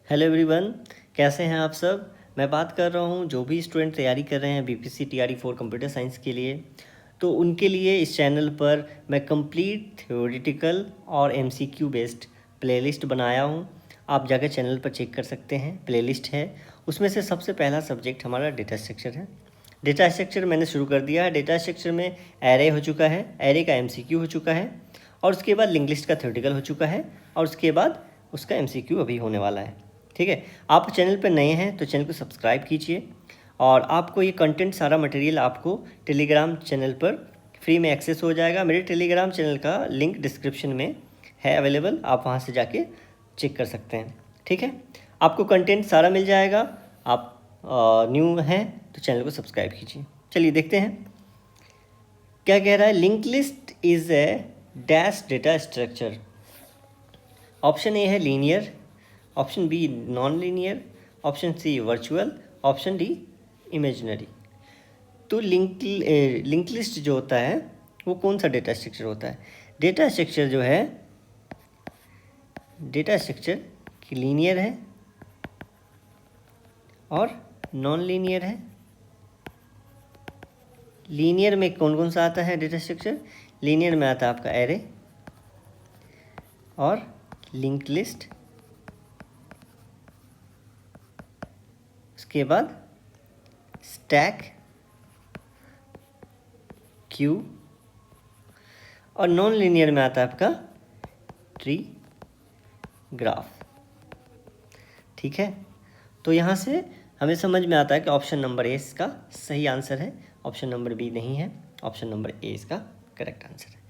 Hello everyone, कैसे हैं आप सब। मैं बात कर रहा हूं जो भी स्टूडेंट तैयारी कर रहे हैं बीपीसी टीआरई 4 कंप्यूटर साइंस के लिए, तो उनके लिए इस चैनल पर मैं कंप्लीट थ्योरेटिकल और एमसीक्यू बेस्ड प्लेलिस्ट बनाया हूं। आप जाकर चैनल पर चेक कर सकते हैं, प्लेलिस्ट है। उसमें से सबसे पहला सब्जेक्ट हमारा डेटा स्ट्रक्चर है। डेटा स्ट्रक्चर मैंने शुरू कर दिया है। डेटा स्ट्रक्चर में एरे हो चुका है, एरे का एमसीक्यू हो चुका है, और उसके बाद लिंक लिस्ट का थ्योरेटिकल हो चुका है, और उसके बाद उसका एमसीक्यू अभी होने वाला है। ठीक है, आप चैनल पर नए हैं तो चैनल को सब्सक्राइब कीजिए, और आपको ये कंटेंट सारा मटेरियल आपको टेलीग्राम चैनल पर फ्री में एक्सेस हो जाएगा। मेरे टेलीग्राम चैनल का लिंक डिस्क्रिप्शन में है अवेलेबल, आप वहाँ से जाके चेक कर सकते हैं। ठीक है, आपको कंटेंट सारा मिल जाएगा। आप न्यू हैं तो चैनल को सब्सक्राइब कीजिए। चलिए देखते हैं क्या कह रहा है। Link list is a dash data structure. Option A है linear, option B non linear, option C virtual, option D imaginary. तो लिंक लिस्ट जो होता है वो कौन सा डेटा स्ट्रक्चर होता है। डेटा स्ट्रक्चर जो है, डेटा स्ट्रक्चर की लीनियर है और नॉन लीनियर है। लीनियर में कौन कौन सा आता है डेटा स्ट्रक्चर। लीनियर में आता है आपका एरे और लिंक लिस्ट, उसके बाद स्टैक, क्यू, और नॉन लीनियर में आता है आपका ट्री, ग्राफ। ठीक है, तो यहाँ से हमें समझ में आता है कि ऑप्शन नंबर ए इसका सही आंसर है, ऑप्शन नंबर बी नहीं है, ऑप्शन नंबर ए इसका करेक्ट आंसर है।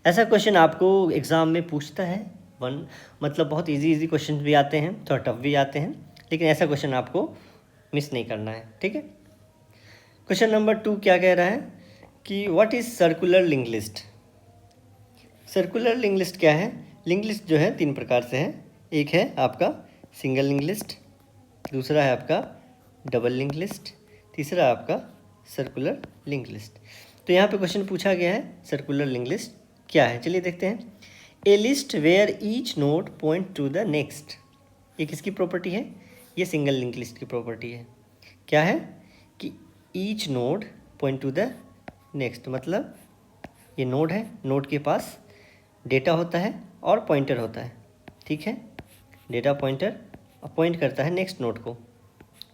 ऐसा क्वेश्चन आपको एग्ज़ाम में पूछता है। मतलब बहुत इजी क्वेश्चन भी आते हैं, थोड़ा टफ भी आते हैं, लेकिन ऐसा क्वेश्चन आपको मिस नहीं करना है। ठीक है, क्वेश्चन नंबर 2 क्या कह रहा है कि what is circular link list. Circular link list क्या है। लिंक लिस्ट जो है 3 प्रकार से है। एक है आपका सिंगल लिंक लिस्ट, दूसरा है आपका डबल लिंक लिस्ट, तीसरा है आपका सर्कुलर लिंक लिस्ट। तो यहाँ पे क्वेश्चन पूछा गया है सर्कुलर लिंक लिस्ट क्या है। चलिए देखते हैं। A list where each node point to the next. ये किसकी प्रॉपर्टी है। ये सिंगल लिंक लिस्ट की प्रॉपर्टी है। क्या है कि each node point to the next, मतलब ये नोड है, नोड के पास डेटा होता है और पॉइंटर होता है। ठीक है, डेटा पॉइंटर पॉइंट करता है नेक्स्ट नोड को।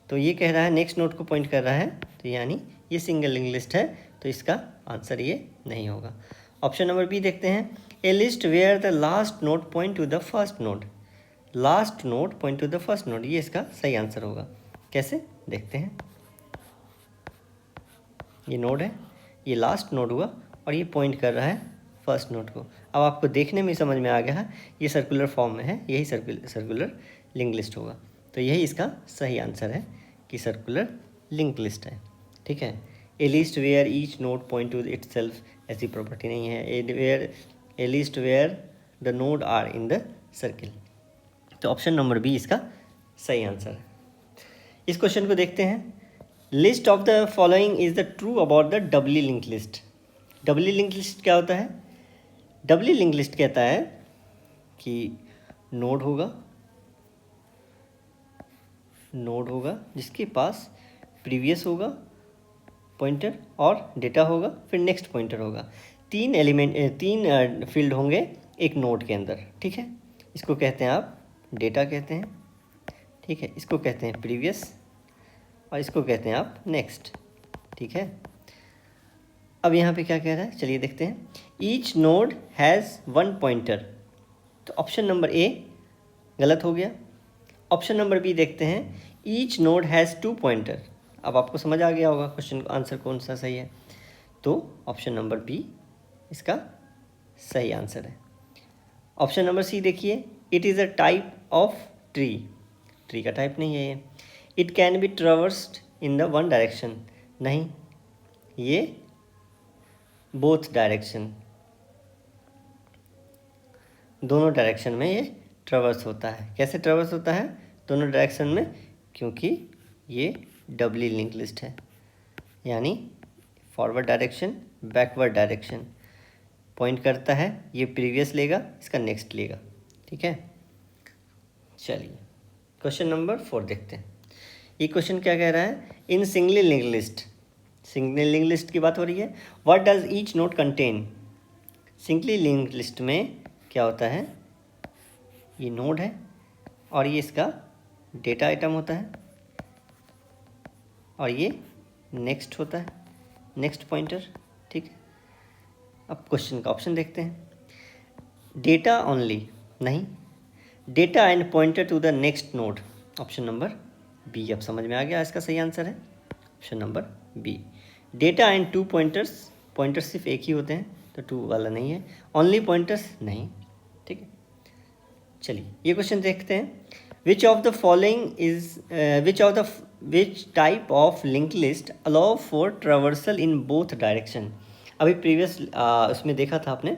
तो ये कह रहा है नेक्स्ट नोड को पॉइंट कर रहा है, तो यानी ये सिंगल लिंक लिस्ट है, तो इसका आंसर ये नहीं होगा। ऑप्शन नंबर बी देखते हैं। A list where the last node point to the first node. Last node point to the first node, ये इसका सही आंसर होगा। कैसे देखते हैं। ये नोड है, ये लास्ट नोड हुआ और ये पॉइंट कर रहा है फर्स्ट नोड को। अब आपको देखने में समझ में आ गया है ये सर्कुलर फॉर्म में है, यही सर्कुलर लिंक लिस्ट होगा। तो यही इसका सही आंसर है कि सर्कुलर लिंक लिस्ट है। ठीक है, a list where each node point to itself ऐसी प्रॉपर्टी नहीं है। A list where the node are in the circle. तो ऑप्शन नंबर बी इसका सही आंसर है। इस क्वेश्चन को देखते हैं। List of the following is the true about the doubly link list. Doubly link list क्या होता है। डबली लिंक लिस्ट कहता है कि नोड होगा जिसके पास प्रीवियस होगा पॉइंटर और डेटा होगा, फिर नेक्स्ट पॉइंटर होगा। 3 फील्ड होंगे एक नोड के अंदर। ठीक है, इसको कहते हैं आप डेटा कहते हैं। ठीक है, इसको कहते हैं प्रीवियस और इसको कहते हैं आप नेक्स्ट। ठीक है, अब यहाँ पे क्या कह रहा है, चलिए देखते हैं। ईच नोड हैज़ 1 पॉइंटर, तो ऑप्शन नंबर ए गलत हो गया। ऑप्शन नंबर बी देखते हैं। Each node has 2 pointer. अब आपको समझ आ गया होगा क्वेश्चन का आंसर कौन सा सही है, तो ऑप्शन नंबर बी इसका सही आंसर है। ऑप्शन नंबर सी देखिए। It is a type of tree. Tree का टाइप नहीं है ये। It can be traversed in the one direction, नहीं, ये बोथ डायरेक्शन, दोनों डायरेक्शन में ये ट्रेवर्स होता है। कैसे ट्रेवर्स होता है दोनों डायरेक्शन में, क्योंकि ये डबली लिंक लिस्ट है, यानी forward direction backward direction point करता है। ये प्रीवियस लेगा, इसका नेक्स्ट लेगा। ठीक है, चलिए क्वेश्चन नंबर 4 देखते हैं। ये क्वेश्चन क्या कह रहा है, in singly link list, singly link list की बात हो रही है। What does each node contain. Singly link list में क्या होता है, ये नोड है और ये इसका डेटा आइटम होता है और ये नेक्स्ट होता है, नेक्स्ट पॉइंटर। ठीक है, अब क्वेश्चन का ऑप्शन देखते हैं। डेटा ओनली, नहीं, data and pointer to the next node, option number B. अब समझ में आ गया, इसका सही आंसर है option number B. Data and two pointers, pointers सिर्फ एक ही होते हैं तो टू वाला नहीं है। ओनली पॉइंटर्स नहीं। ठीक है, चलिए ये क्वेश्चन देखते हैं। Which of the following is which type of link list allow for traversal in both direction. अभी प्रीवियस उसमें देखा था आपने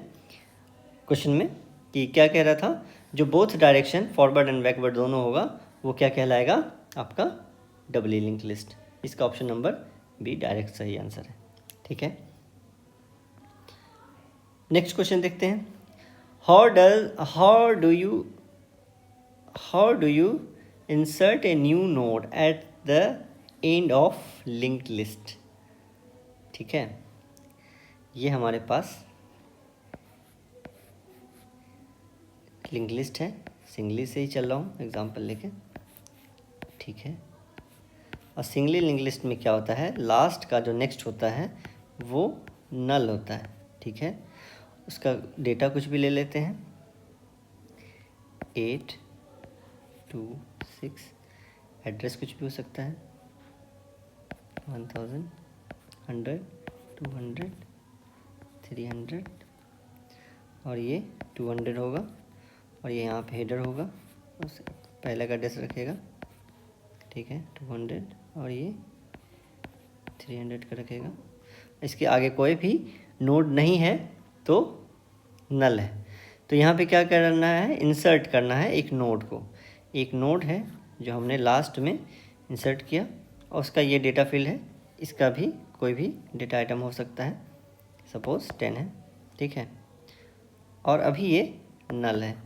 क्वेश्चन में कि क्या कह रहा था, जो both direction forward and backward दोनों होगा वो क्या कहलाएगा, आपका डबली लिंक लिस्ट। इसका ऑप्शन नंबर बी डायरेक्ट सही आंसर है। ठीक है, नेक्स्ट क्वेश्चन देखते हैं। How do you insert a new node at the end of link list. ठीक है, ये हमारे पास लिंक लिस्ट है, सिंगली से ही चल रहा हूँ एग्जांपल लेके। ठीक है, और सिंगली लिंक लिस्ट में क्या होता है, लास्ट का जो नेक्स्ट होता है वो नल होता है। ठीक है, उसका डेटा कुछ भी ले लेते हैं, 8 2 6, एड्रेस कुछ भी हो सकता है, 1000 100 200 300, और ये 200 होगा और ये यहाँ पे हेडर होगा, उस पहले का एड्रेस रखेगा। ठीक है, 200 और ये 300 का रखेगा। इसके आगे कोई भी नोड नहीं है तो नल है। तो यहाँ पे क्या करना है, इंसर्ट करना है एक नोड को। एक नोड है जो हमने लास्ट में इंसर्ट किया और उसका ये डेटा फील्ड है, इसका भी कोई भी डेटा आइटम हो सकता है, सपोज 10 है। ठीक है, और अभी ये नल है।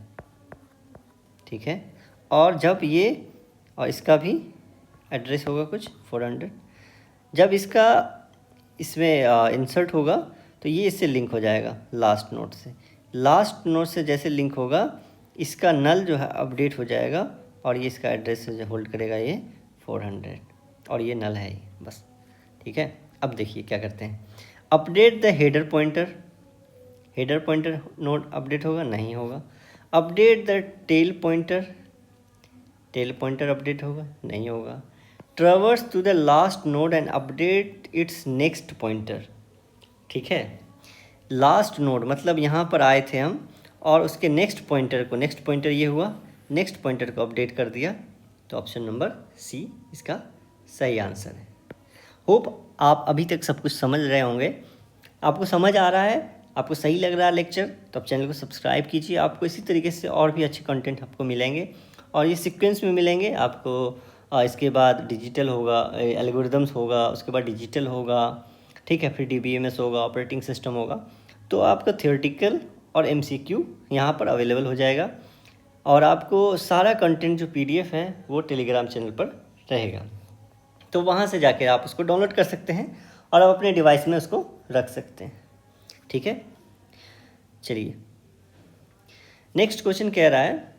ठीक है, और जब ये, और इसका भी एड्रेस होगा कुछ 400, जब इसका इसमें इंसर्ट होगा तो ये इससे लिंक हो जाएगा लास्ट नोड से। लास्ट नोड से जैसे लिंक होगा इसका नल जो है अपडेट हो जाएगा और ये इसका एड्रेस जो होल्ड करेगा ये 400 और ये नल है ही बस। ठीक है, अब देखिए क्या करते हैं, update the header pointer. Header pointer node update होगा, नहीं होगा। Update the tail pointer, tail pointer update होगा, नहीं होगा। Traverse to the last node and update its next pointer. ठीक है, लास्ट नोड मतलब यहाँ पर आए थे हम और उसके नेक्स्ट पॉइंटर को, नेक्स्ट पॉइंटर ये हुआ, नेक्स्ट पॉइंटर को अपडेट कर दिया, तो ऑप्शन नंबर सी इसका सही आंसर है। होप आप अभी तक सब कुछ समझ रहे होंगे, आपको समझ आ रहा है, आपको सही लग रहा है लेक्चर, तो आप चैनल को सब्सक्राइब कीजिए। आपको इसी तरीके से और भी अच्छे कंटेंट आपको मिलेंगे और ये सीक्वेंस में मिलेंगे आपको। इसके बाद डिजिटल होगा, एल्गोरिदम्स होगा, उसके बाद डिजिटल होगा। ठीक है, फिर DBMS होगा, ऑपरेटिंग सिस्टम होगा। तो आपका थियोरेटिकल और MCQ यहाँ पर अवेलेबल हो जाएगा और आपको सारा कंटेंट जो PDF है वो टेलीग्राम चैनल पर रहेगा, तो वहाँ से जाकर आप उसको डाउनलोड कर सकते हैं और आप अपने डिवाइस में उसको रख सकते हैं। ठीक है, चलिए नेक्स्ट क्वेश्चन कह रहा है,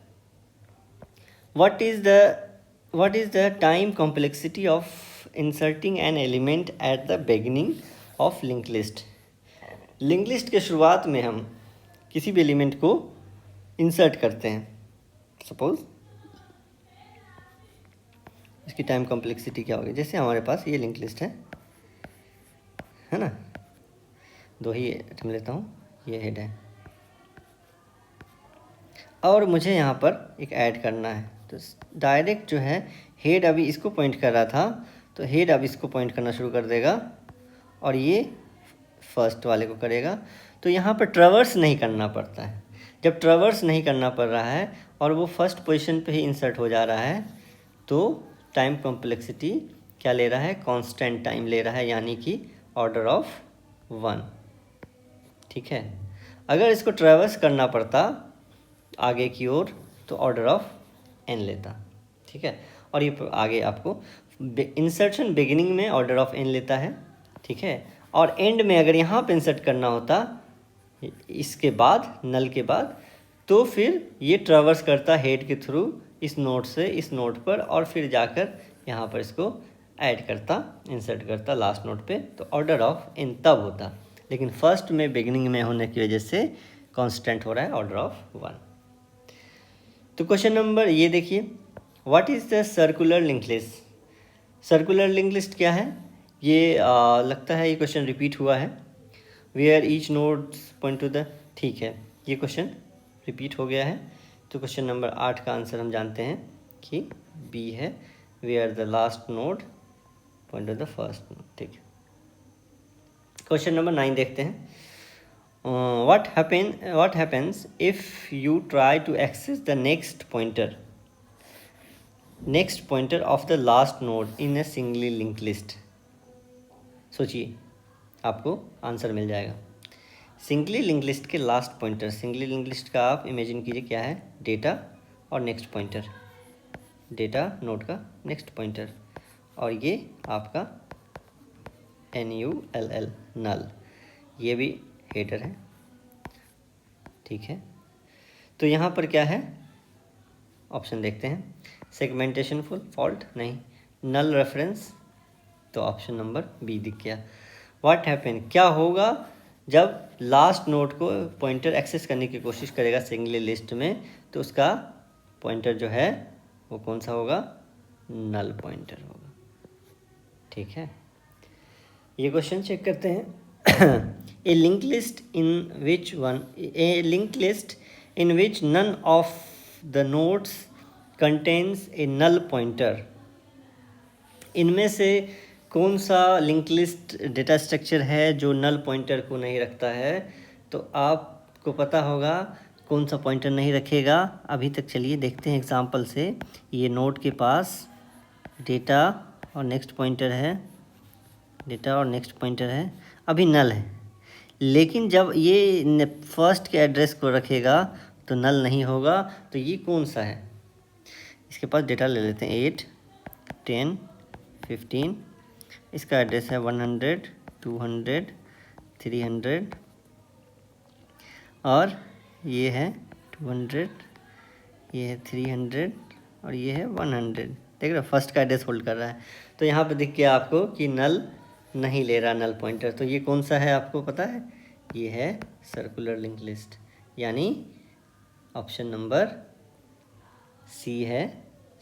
what is the time complexity of inserting an element at the beginning of link list. Link list के शुरुआत में हम किसी भी एलिमेंट को इंसर्ट करते हैं, सपोज इसकी टाइम कॉम्प्लेक्सिटी क्या होगी। जैसे हमारे पास ये लिंक लिस्ट है ना, दो ही आइटम लेता हूँ, ये हेड है और मुझे यहाँ पर एक ऐड करना है, तो डायरेक्ट जो है हेड अभी इसको पॉइंट कर रहा था तो हेड अब इसको पॉइंट करना शुरू कर देगा और ये फर्स्ट वाले को करेगा। तो यहाँ पर ट्रैवर्स नहीं करना पड़ता है। जब ट्रैवर्स नहीं करना पड़ रहा है और वो फर्स्ट पोजीशन पे ही इंसर्ट हो जा रहा है तो टाइम कॉम्प्लेक्सिटी क्या ले रहा है, कांस्टेंट टाइम ले रहा है, यानी कि ऑर्डर ऑफ 1। ठीक है, अगर इसको ट्रैवर्स करना पड़ता आगे की ओर तो ऑर्डर ऑफ n लेता। ठीक है। और ये आगे आपको इंसर्शन बिगिनिंग में ऑर्डर ऑफ एन लेता है, ठीक है। और एंड में अगर यहाँ पे इंसर्ट करना होता इसके बाद, नल के बाद, तो फिर ये ट्रैवर्स करता हेड के थ्रू इस नोड से इस नोड पर, और फिर जाकर यहाँ पर इसको ऐड करता, इंसर्ट करता लास्ट नोड पे, तो ऑर्डर ऑफ एन तब होता। लेकिन फर्स्ट में बिगिनिंग में होने की वजह से कांस्टेंट हो रहा है ऑर्डर ऑफ 1। तो क्वेश्चन नंबर ये देखिए, what is the circular link list. Circular link list क्या है, ये लगता है ये क्वेश्चन रिपीट हुआ है। Where each nodes point to the, ठीक है, ये क्वेश्चन रिपीट हो गया है। तो क्वेश्चन नंबर 8 का आंसर हम जानते हैं कि बी है, where the last node point to the first node, ठीक है। क्वेश्चन नंबर 9 देखते हैं। what happens if you try to access the next pointer of the last node in a singly linked list। सोचिए, आपको answer मिल जाएगा। Singly link list के last pointer, singly link list का आप इमेजिन कीजिए क्या है, डेटा और नेक्स्ट पॉइंटर, डेटा नोड का नेक्स्ट पॉइंटर, और ये आपका NULL नल, ये भी हेडर है, ठीक है। तो यहाँ पर क्या है, ऑप्शन देखते हैं। सेगमेंटेशन फुल फॉल्ट नहीं, नल रेफरेंस, तो ऑप्शन नंबर बी दिख गया। व्हाट हैपन, क्या होगा जब लास्ट नोड को पॉइंटर एक्सेस करने की कोशिश करेगा सिंगली लिस्ट में, तो उसका पॉइंटर जो है वो कौन सा होगा, नल पॉइंटर होगा, ठीक है। ये क्वेश्चन चेक करते हैं। A linked list in which none of the nodes contains a null pointer। इनमें से कौन सा लिंक लिस्ट डेटा स्ट्रक्चर है जो नल पॉइंटर को नहीं रखता है। तो आपको पता होगा कौन सा पॉइंटर नहीं रखेगा। अभी तक चलिए देखते हैं एग्जांपल से। ये नोड के पास डेटा और नेक्स्ट पॉइंटर है, डेटा और नेक्स्ट पॉइंटर है, अभी नल है, लेकिन जब ये फर्स्ट के एड्रेस को रखेगा तो नल नहीं होगा। तो ये कौन सा है, इसके पास डेटा ले लेते हैं 8, 10, 15, इसका एड्रेस है 100, 200, 300, और ये है 200, ये है 300, और ये है 100। देख रहे हो, फर्स्ट का एड्रेस होल्ड कर रहा है। तो यहाँ पे दिख गया आपको कि नल नहीं ले रहा, नल पॉइंटर। तो ये कौन सा है आपको पता है, ये है सर्कुलर लिंक लिस्ट, यानी ऑप्शन नंबर सी है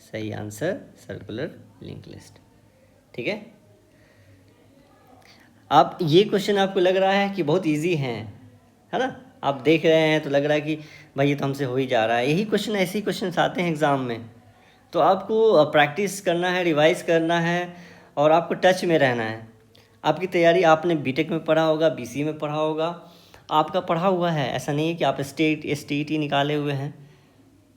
सही आंसर, सर्कुलर लिंक लिस्ट, ठीक है। अब ये क्वेश्चन आपको लग रहा है कि बहुत इजी है ना, आप देख रहे हैं तो लग रहा है कि भाई ये तो हमसे हो ही जा रहा है। यही क्वेश्चन, ऐसे ही क्वेश्चन आते हैं एग्ज़ाम में। तो आपको प्रैक्टिस करना है, रिवाइज करना है, और आपको टच में रहना है। आपकी तैयारी आपने बीटेक में पढ़ा होगा, बीसीए में पढ़ा होगा, आपका पढ़ा हुआ है। ऐसा नहीं है कि आप स्टेट STET निकाले हुए हैं।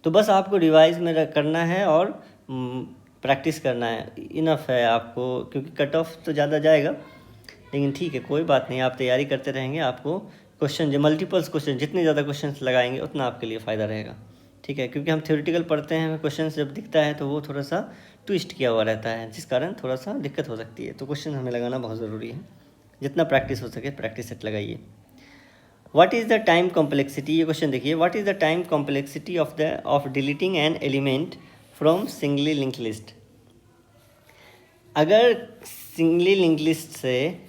तो बस आपको रिवाइज में करना है और प्रैक्टिस करना है, इनफ है आपको, क्योंकि कट ऑफ तो ज़्यादा जाएगा, लेकिन ठीक है, कोई बात नहीं, आप तैयारी करते रहेंगे। आपको क्वेश्चन जो मल्टीपल्स क्वेश्चन, जितने ज़्यादा क्वेश्चन लगाएंगे उतना आपके लिए फ़ायदा रहेगा, ठीक है। क्योंकि हम थ्योरेटिकल पढ़ते हैं, क्वेश्चन जब दिखता है तो वो थोड़ा सा ट्विस्ट किया हुआ रहता है, जिस कारण थोड़ा सा दिक्कत हो सकती है। तो क्वेश्चन हमें लगाना बहुत ज़रूरी है, जितना प्रैक्टिस हो सके प्रैक्टिस सेट लगाइए। What is the time complexity, ये क्वेश्चन देखिए। What is the time complexity of deleting an element from singly link list. अगर सिंगली लिंक लिस्ट से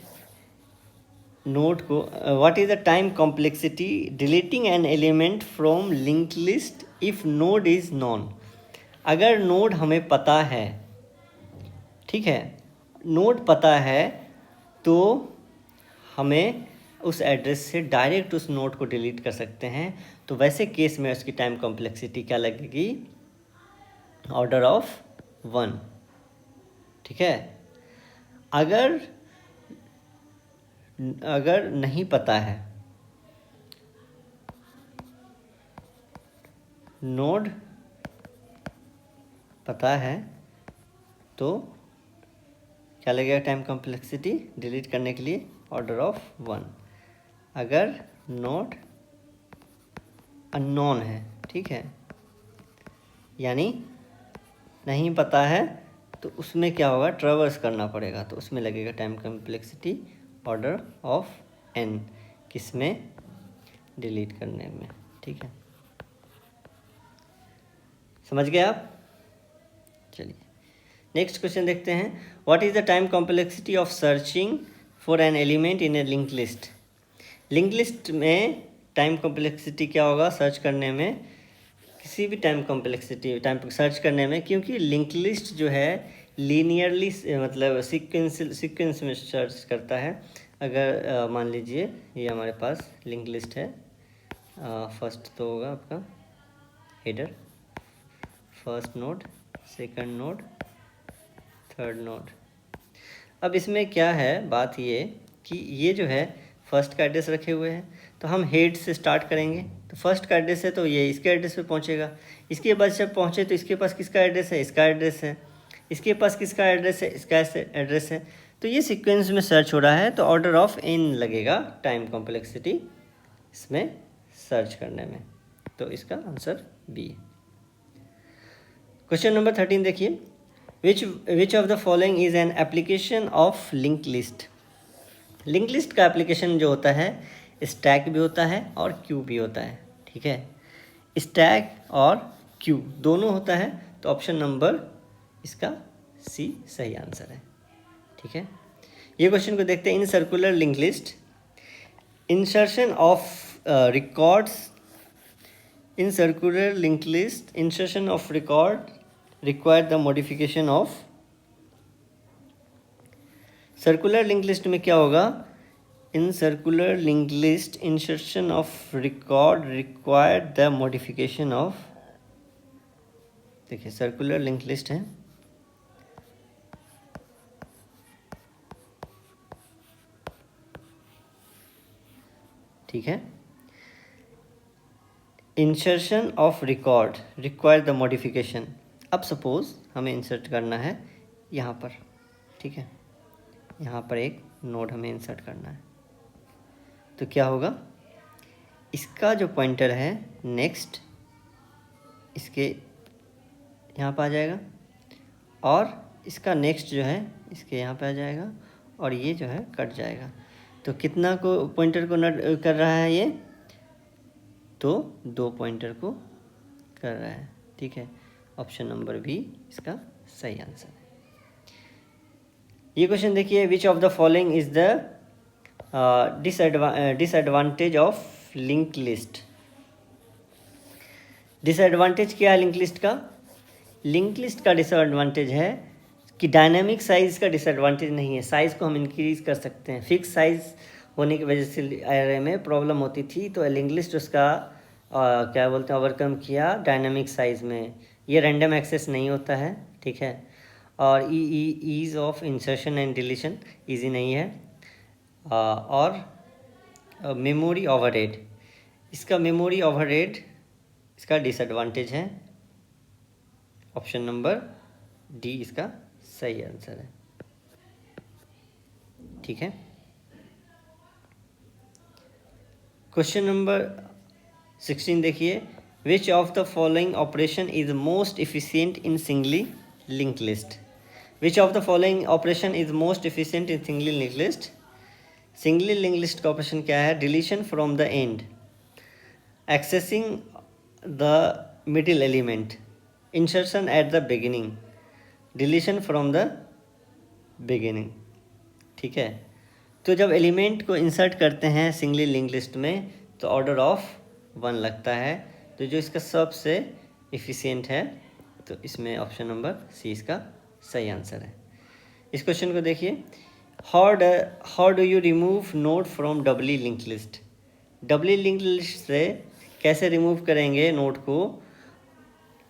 नोड को, what is the time complexity deleting an element from link list if node is non. अगर node हमें पता है, ठीक है, node पता है, तो हमें उस एड्रेस से डायरेक्ट उस नोड को डिलीट कर सकते हैं। तो वैसे केस में उसकी टाइम कॉम्प्लेक्सिटी क्या लगेगी, ऑर्डर ऑफ 1, ठीक है। अगर नहीं पता है, नोड पता है, तो क्या लगेगा टाइम कॉम्प्लेक्सिटी डिलीट करने के लिए, ऑर्डर ऑफ 1। अगर नोड अननोन है, ठीक है, यानी नहीं पता है तो उसमें क्या होगा, ट्रैवर्स करना पड़ेगा, तो उसमें लगेगा time complexity order of n, किसमें, डिलीट करने में। ठीक है, समझ गए आप। चलिए नेक्स्ट क्वेश्चन देखते हैं। What is the time complexity of searching for an element in A linked list. Linked list में टाइम कॉम्प्लेक्सिटी क्या होगा सर्च करने में, किसी भी टाइम कॉम्प्लेक्सिटी सर्च करने में, क्योंकि लिंक लिस्ट जो है लीनियरली मतलब सीक्वेंस में सर्च करता है। अगर मान लीजिए ये हमारे पास लिंक लिस्ट है, फर्स्ट तो होगा आपका header, first node, second node, third node. अब इसमें क्या है बात ये कि ये जो है फर्स्ट का एड्रेस रखे हुए हैं, तो हम हेड से स्टार्ट करेंगे, तो फर्स्ट का एड्रेस है तो ये इसके एड्रेस पे पहुंचेगा। इसके बाद जब पहुंचे तो इसके पास किसका एड्रेस है, इसका एड्रेस है। इसके पास किसका एड्रेस है, इसका एड्रेस है। तो ये सीक्वेंस में सर्च हो रहा है, तो ऑर्डर ऑफ n लगेगा टाइम कॉम्प्लेक्सिटी इसमें सर्च करने में। तो इसका आंसर बी। क्वेश्चन नंबर 13 देखिए। Which of the following is an application of link list. Link list का एप्लीकेशन जो होता है स्टैक भी होता है और क्यू भी होता है। ठीक है, स्टैक और क्यू दोनों होता है, तो ऑप्शन नंबर इसका सी सही आंसर है। ठीक है, ये क्वेश्चन को देखते हैं। In circular link list insertion of records, in circular link list insertion of record require the modification of. Circular link list में क्या होगा, in circular link list insertion of record require the modification of. देखिए circular link list है, ठीक है, insertion of record require the modification. अब suppose हमें insert करना है यहाँ पर, ठीक है, यहाँ पर एक नोड हमें इंसर्ट करना है, तो क्या होगा, इसका जो पॉइंटर है नेक्स्ट इसके यहाँ पर आ जाएगा, और इसका नेक्स्ट जो है इसके यहाँ पे आ जाएगा, और ये जो है कट जाएगा। तो कितना को पॉइंटर को नट कर रहा है ये, तो 2 पॉइंटर को कर रहा है। ठीक है, ऑप्शन नंबर बी इसका सही आंसर है। ये क्वेश्चन देखिए। Which of the following is the disadvantage of link list. Disadvantage क्या है लिंक लिस्ट का, लिंक लिस्ट का डिसएडवांटेज है कि डायनामिक साइज़ का डिसएडवांटेज नहीं है। साइज़ को हम इंक्रीज़ कर सकते हैं, फिक्स साइज़ होने की वजह से एरे में प्रॉब्लम होती थी, तो लिंक लिस्ट उसका क्या बोलते हैं ओवरकम किया डायनामिक साइज़ में। ये रैंडम एक्सेस नहीं होता है, ठीक है, और ease of insertion and deletion easy नहीं है, और मेमोरी ओवरहेड, इसका मेमोरी ओवरहेड इसका डिसएडवांटेज है। ऑप्शन नंबर डी इसका सही आंसर है। ठीक है, क्वेश्चन नंबर 16 देखिए। Which of the following operation is most efficient in singly link list. Which of the following operation is most efficient in singly link list. Singly link list का operation क्या है, deletion from the end, accessing the middle element, insertion at the beginning, deletion from the beginning. ठीक है, तो जब element को insert करते हैं सिंगली लिंक लिस्ट में तो ऑर्डर ऑफ 1 लगता है, तो जो इसका सबसे इफ़िशियंट है, तो इसमें ऑप्शन नंबर सी इसका सही आंसर है। इस क्वेश्चन को देखिए। How do you remove node from doubly link list. Doubly link list से कैसे रिमूव करेंगे नोड को,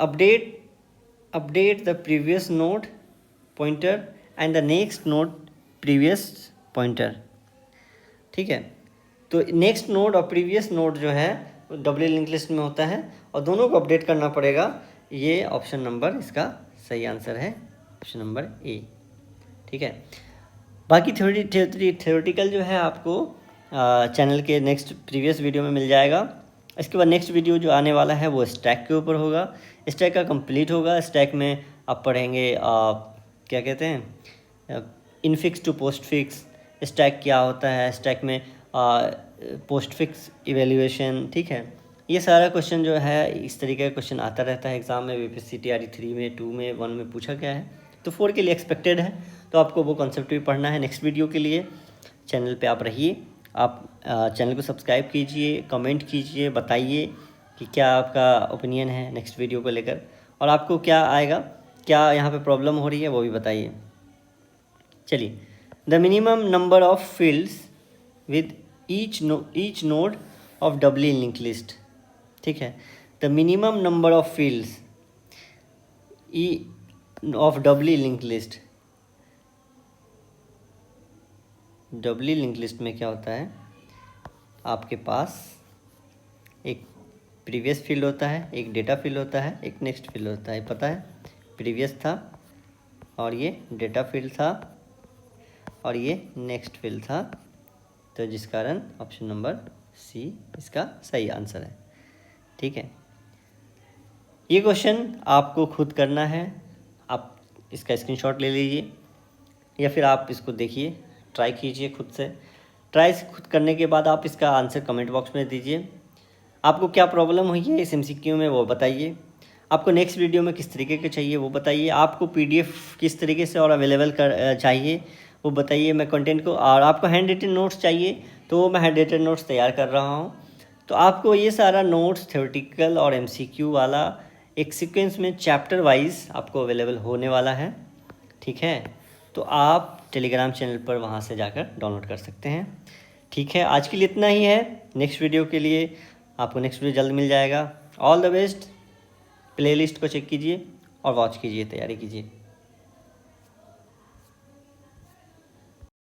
update the previous node pointer and the next node previous pointer. ठीक है, तो नेक्स्ट नोड और प्रीवियस नोड जो है डबल लिंक लिस्ट में होता है, और दोनों को अपडेट करना पड़ेगा। ये ऑप्शन नंबर इसका सही आंसर है, ऑप्शन नंबर ए। ठीक है, बाकी थ्योरेटिकल जो है आपको चैनल के नेक्स्ट प्रीवियस वीडियो में मिल जाएगा। इसके बाद नेक्स्ट वीडियो जो आने वाला है वो स्टैक के ऊपर होगा। स्टैक का कंप्लीट होगा, स्टैक में आप पढ़ेंगे क्या कहते हैं infix to postfix, stack क्या होता है, स्टैक में पोस्ट फिक्स इवेल्यूएशन, ठीक है। ये सारा क्वेश्चन जो है इस तरीके का क्वेश्चन आता रहता है एग्ज़ाम में, बीपीएससी टीआरई 3 में, 2 में, 1 में पूछा गया है, तो 4 के लिए एक्सपेक्टेड है। तो आपको वो कॉन्सेप्ट भी पढ़ना है। नेक्स्ट वीडियो के लिए चैनल पे आप रहिए, आप चैनल को सब्सक्राइब कीजिए, कमेंट कीजिए, बताइए कि क्या आपका ओपिनियन है नेक्स्ट वीडियो को लेकर, और आपको क्या आएगा, क्या यहाँ पे प्रॉब्लम हो रही है वो भी बताइए। चलिए, the minimum number of fields with each node of doubly link list, ठीक है। The minimum number of fields of doubly link list. Doubly link list में क्या होता है, आपके पास एक प्रीवियस फील्ड होता है, एक डेटा फील्ड होता है, एक नेक्स्ट फील्ड होता है, पता है। प्रीवियस था और ये डेटा फील्ड था और ये नेक्स्ट फील्ड था, तो जिस कारण ऑप्शन नंबर सी इसका सही आंसर है, ठीक है। ये क्वेश्चन आपको खुद करना है, आप इसका स्क्रीनशॉट ले लीजिए या फिर आप इसको देखिए, ट्राई कीजिए खुद से। ट्राई खुद करने के बाद आप इसका आंसर कमेंट बॉक्स में दीजिए। आपको क्या प्रॉब्लम हुई है इस एमसीक्यू में वो बताइए। आपको नेक्स्ट वीडियो में किस तरीके के चाहिए वो बताइए। आपको पीडीएफ किस तरीके से और अवेलेबल चाहिए वो बताइए। मैं कंटेंट को, और आपको हैंड रिटन नोट्स चाहिए तो मैं हैंड रिटन नोट्स तैयार कर रहा हूँ। तो आपको ये सारा नोट्स थ्योरेटिकल और एमसीक्यू वाला एक सीक्वेंस में चैप्टर वाइज आपको अवेलेबल होने वाला है, ठीक है। तो आप टेलीग्राम चैनल पर वहाँ से जाकर डाउनलोड कर सकते हैं, ठीक है। आज के लिए इतना ही है। नेक्स्ट वीडियो के लिए आपको नेक्स्ट वीडियो जल्द मिल जाएगा। All the best. प्लेलिस्ट को चेक कीजिए और वॉच कीजिए, तैयारी कीजिए।